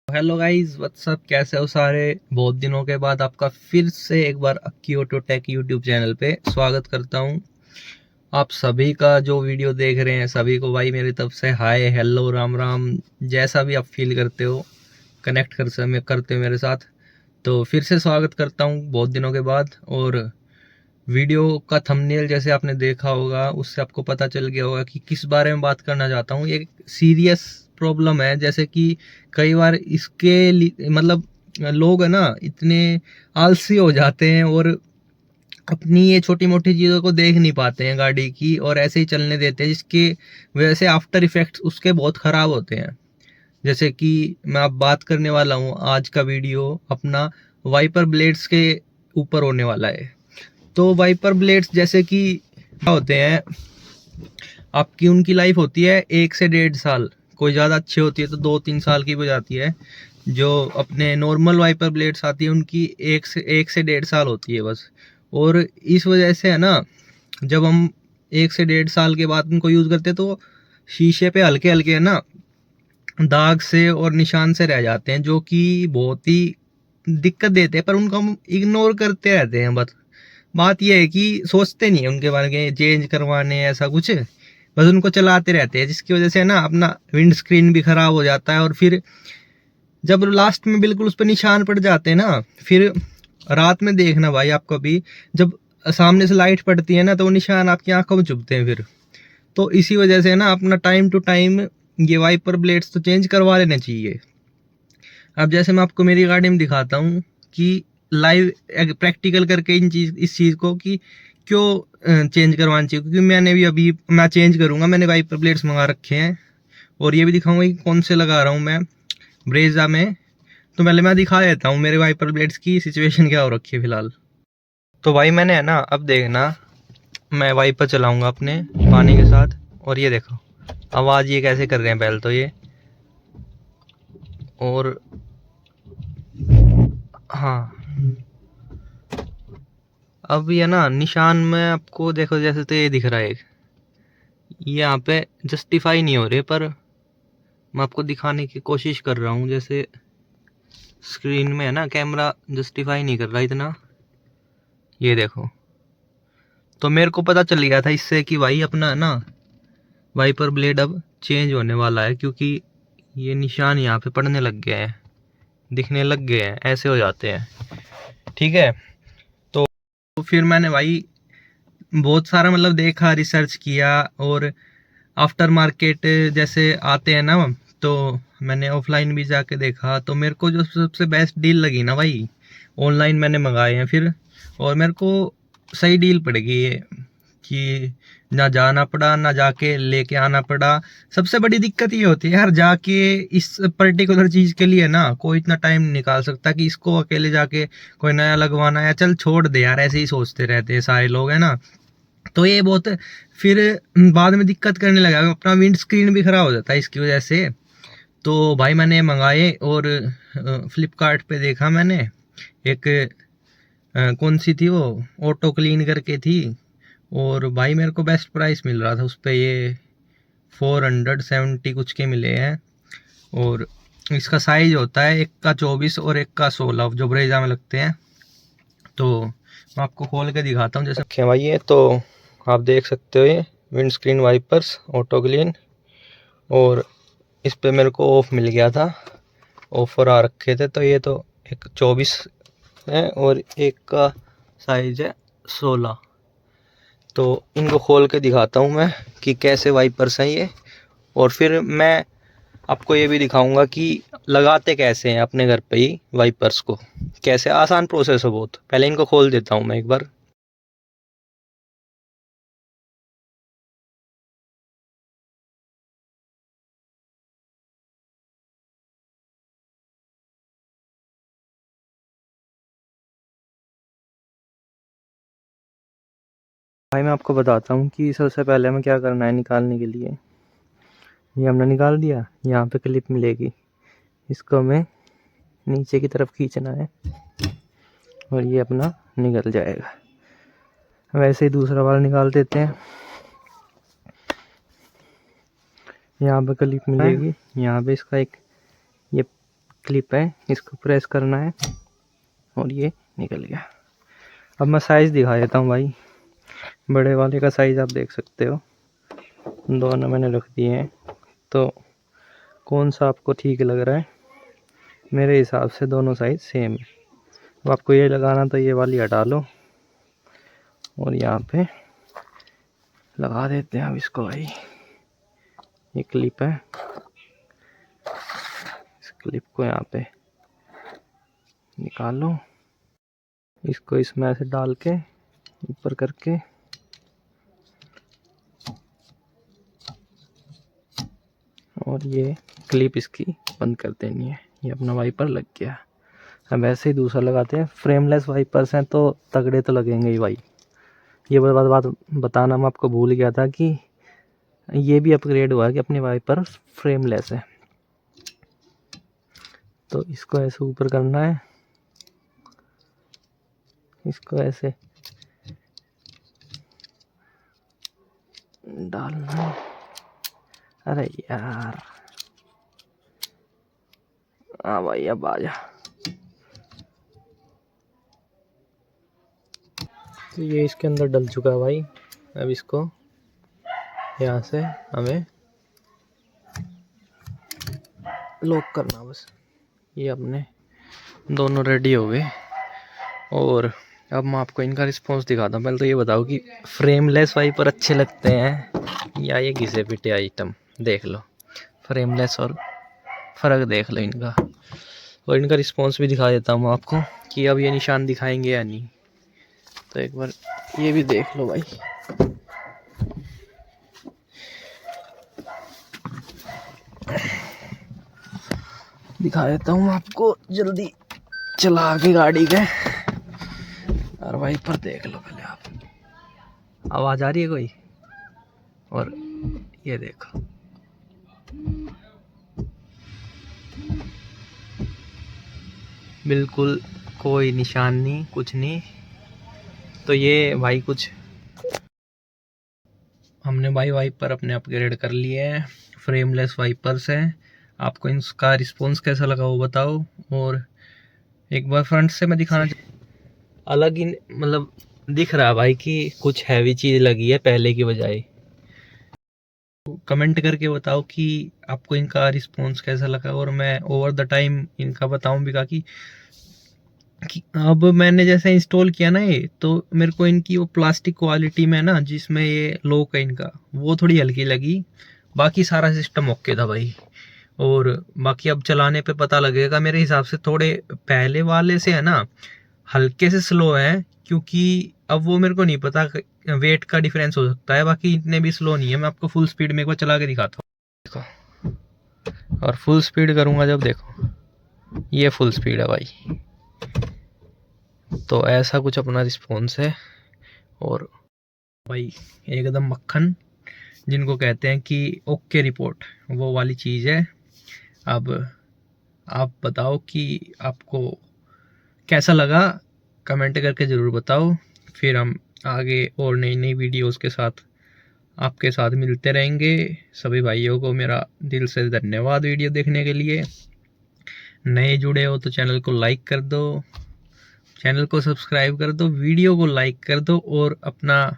Hello guys, WhatsApp, कैसे हो सारे। बहुत दिनों के बाद आपका फिर से एक बार अक्की ऑटो टेक यूट्यूब चैनल पे स्वागत करता हूं। आप सभी का जो वीडियो देख रहे हैं सभी को भाई मेरी तरफ से हाय, हेलो, राम राम। जैसा भी आप फील करते हो, कनेक्ट करते हो मेरे साथ, तो फिर से स्वागत करता हूं बहुत दिनों के बाद। और वीडियो का थंबनेल जैसे आपने देखा होगा, उससे आपको पता चल गया होगा कि किस बारे में बात करना चाहता हूँ। एक सीरियस प्रॉब्लम है, जैसे कि कई बार इसके लिए मतलब लोग है ना इतने आलसी हो जाते हैं और अपनी ये छोटी मोटी चीज़ों को देख नहीं पाते हैं गाड़ी की, और ऐसे ही चलने देते हैं, जिसकी वजह से आफ्टर इफेक्ट्स उसके बहुत ख़राब होते हैं। जैसे कि मैं अब बात करने वाला हूँ, आज का वीडियो अपना वाइपर ब्लेड्स के ऊपर होने वाला है। तो वाइपर ब्लेड्स जैसे कि क्या होते हैं, आपकी उनकी लाइफ होती है 1 से 1.5 साल। कोई ज़्यादा अच्छी होती है तो 2-3 साल की हो जाती है। जो अपने नॉर्मल वाइपर ब्लेड्स आती है उनकी 1 से 1.5 साल होती है बस। और इस वजह से है ना, जब हम 1 से 1.5 साल के बाद उनको यूज़ करते हैं तो शीशे पे हल्के हल्के है ना दाग से और निशान से रह जाते हैं, जो कि बहुत ही दिक्कत देते हैं, पर उनको हम इग्नोर करते रहते हैं बस। बात यह है कि सोचते नहीं है उनके बारे में चेंज करवाने ऐसा कुछ, बस उनको चलाते रहते हैं, जिसकी वजह से ना अपना विंड स्क्रीन भी खराब हो जाता है। और फिर जब लास्ट में बिल्कुल उस पर निशान पड़ जाते हैं ना, फिर रात में देखना भाई आप कभी, जब सामने से लाइट पड़ती है ना तो वो निशान आपकी आंखों में चुभते हैं फिर। तो इसी वजह से ना अपना टाइम टू टाइम ये वाइपर ब्लेड्स तो चेंज करवा लेने चाहिए। अब जैसे मैं आपको मेरी गाड़ी में दिखाता हूँ कि लाइव प्रैक्टिकल करके इस चीज़ को कि क्यों चेंज करवानी चाहिए, क्योंकि मैंने भी अभी मैं चेंज करूँगा, मैंने वाइपर ब्लेड्स मंगा रखे हैं। और ये भी दिखाऊंगा कि कौन से लगा रहा हूँ मैं ब्रेजा में। तो पहले मैं दिखा देता हूँ मेरे वाइपर ब्लेड्स की सिचुएशन क्या हो रखी है फिलहाल। तो भाई मैंने है ना, अब देखना, मैं वाइपर चलाऊंगा अपने पानी के साथ, और ये देखो आवाज़ ये कैसे कर रहे हैं पहले तो ये। और हाँ, अब ये ना निशान में आपको देखो, जैसे तो ये दिख रहा है, ये यहाँ पे जस्टिफाई नहीं हो रहे, पर मैं आपको दिखाने की कोशिश कर रहा हूँ। जैसे स्क्रीन में है ना, कैमरा जस्टिफाई नहीं कर रहा इतना, ये देखो। तो मेरे को पता चल गया था इससे कि भाई अपना है ना वाइपर ब्लेड अब चेंज होने वाला है, क्योंकि ये निशान यहाँ पे पड़ने लग गए हैं, दिखने लग गए हैं, ऐसे हो जाते हैं। ठीक है, तो फिर मैंने भाई बहुत सारा मतलब देखा, रिसर्च किया, और आफ्टर मार्केट जैसे आते हैं ना, तो मैंने ऑफलाइन भी जाके देखा। तो मेरे को जो सबसे बेस्ट डील लगी ना भाई, ऑनलाइन मैंने मंगाए हैं फिर, और मेरे को सही डील पड़ गई है कि ना जाना पड़ा, ना जाके लेके आना पड़ा। सबसे बड़ी दिक्कत ये होती है यार, जाके इस पर्टिकुलर चीज़ के लिए ना कोई इतना टाइम नहीं निकाल सकता कि इसको अकेले जाके कोई नया लगवाना है, चल छोड़ दे यार, ऐसे ही सोचते रहते हैं सारे लोग, है ना। तो ये बहुत फिर बाद में दिक्कत करने लगा, अपना विंड स्क्रीन भी खराब हो जाता है इसकी वजह से। तो भाई मैंने मंगाए, और फ्लिपकार्ट पे देखा मैंने एक कौन सी थी वो, ऑटो क्लीन करके थी। और भाई मेरे को बेस्ट प्राइस मिल रहा था उस पर, ये 470 कुछ के मिले हैं। और इसका साइज होता है एक का 24 और एक का 16, जो ब्रेजा में लगते हैं। तो मैं आपको खोल के दिखाता हूँ, जैसे भाई ये तो आप देख सकते हो, ये windscreen wipers auto clean. और इस पे मेरे को ऑफ मिल गया था, ऑफर आ रखे थे। तो ये तो एक 24 है और एक का साइज है 16। तो इनको खोल के दिखाता हूँ मैं कि कैसे वाइपर्स हैं ये, और फिर मैं आपको ये भी दिखाऊंगा कि लगाते कैसे हैं अपने घर पे ही वाइपर्स को, कैसे आसान प्रोसेस है बहुत। पहले इनको खोल देता हूँ मैं एक बार। भाई मैं आपको बताता हूँ कि सबसे पहले हमें क्या करना है निकालने के लिए। ये हमने निकाल दिया, यहाँ पे क्लिप मिलेगी, इसको हमें नीचे की तरफ खींचना है और ये अपना निकल जाएगा। वैसे ही दूसरा वाला निकाल देते हैं, यहाँ पे क्लिप मिलेगी, यहाँ पे इसका एक ये क्लिप है, इसको प्रेस करना है और ये निकल गया। अब मैं साइज़ दिखा देता हूँ भाई। बड़े वाले का साइज़ आप देख सकते हो, दोनों मैंने रख दिए हैं। तो कौन सा आपको ठीक लग रहा है? मेरे हिसाब से दोनों साइज़ सेम है। अब आपको ये लगाना तो ये वाली हटा लो और यहाँ पे लगा देते हैं अब इसको भाई। ये क्लिप है, इस क्लिप को यहाँ पे निकाल लो, इसको इसमें ऐसे डाल के ऊपर करके और ये क्लिप इसकी बंद कर देनी है। ये अपना वाइपर लग गया। अब ऐसे ही दूसरा लगाते हैं। फ्रेमलेस वाइपर्स हैं तो तगड़े तो लगेंगे ही भाई। ये बात बताना मैं आपको भूल गया था कि ये भी अपग्रेड हुआ है कि अपने वाइपर फ्रेमलेस है। तो इसको ऐसे ऊपर करना है, इसको ऐसे डालना है। अरे यार, हाँ भाई अब आ जा। तो ये इसके अंदर डल चुका है भाई। अब इसको यहाँ से हमें लॉक करना बस। ये अपने दोनों रेडी हो गए और अब मैं आपको इनका रिस्पॉन्स दिखाता हूँ। पहले तो ये बताओ कि फ्रेमलेस वाइपर अच्छे लगते हैं या ये घिसे पिटे आइटम? देख लो फ्रेमलेस और फ़र्क देख लो इनका। और इनका रिस्पॉन्स भी दिखा देता हूँ आपको कि अब ये निशान दिखाएंगे या नहीं। तो एक बार ये भी देख लो भाई। दिखा देता हूँ आपको जल्दी चला के गाड़ी के। और वाइपर देख लो पहले आप, आवाज़ आ रही है कोई? और ये देखो, बिल्कुल कोई निशान नहीं, कुछ नहीं। तो ये भाई कुछ हमने भाई वाइपर अपने अपग्रेड कर लिए हैं, फ्रेमलेस वाइपर्स हैं। आपको इनका रिस्पॉन्स कैसा लगा वो बताओ। और एक बार फ्रंट से मैं दिखाना अलग ही मतलब दिख रहा है भाई कि कुछ हैवी चीज़ लगी है पहले की बजाय। कमेंट करके बताओ कि आपको इनका रिस्पॉन्स कैसा लगा। और मैं ओवर द टाइम इनका बताऊं भी कि अब मैंने जैसे इंस्टॉल किया ना ये, तो मेरे को इनकी वो प्लास्टिक क्वालिटी में ना जिसमें ये लॉक है इनका, वो थोड़ी हल्की लगी। बाकी सारा सिस्टम ओके था भाई। और बाकी अब चलाने पे पता लगेगा। मेरे हिसाब से थोड़े पहले वाले से है ना हल्के से स्लो है, क्योंकि अब वो मेरे को नहीं पता, वेट का डिफरेंस हो सकता है। बाकी इतने भी स्लो नहीं है। मैं आपको फुल स्पीड में एक बार चला के दिखाता हूँ, देखो। और फुल स्पीड करूँगा जब, देखो ये फुल स्पीड है भाई। तो ऐसा कुछ अपना रिस्पॉन्स है। और भाई एकदम मक्खन, जिनको कहते हैं कि ओके रिपोर्ट, वो वाली चीज़ है। अब आप बताओ कि आपको कैसा लगा, कमेंट करके ज़रूर बताओ। फिर हम आगे और नई नई वीडियोस के साथ आपके साथ मिलते रहेंगे। सभी भाइयों को मेरा दिल से धन्यवाद वीडियो देखने के लिए। नए जुड़े हो तो चैनल को लाइक कर दो, चैनल को सब्सक्राइब कर दो, वीडियो को लाइक कर दो और अपना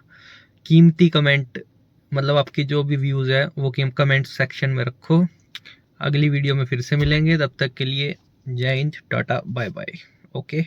कीमती कमेंट, मतलब आपकी जो भी व्यूज़ है वो कमेंट सेक्शन में रखो। अगली वीडियो में फिर से मिलेंगे, तब तक के लिए जय हिंद, टाटा, बाय बाय। ओके।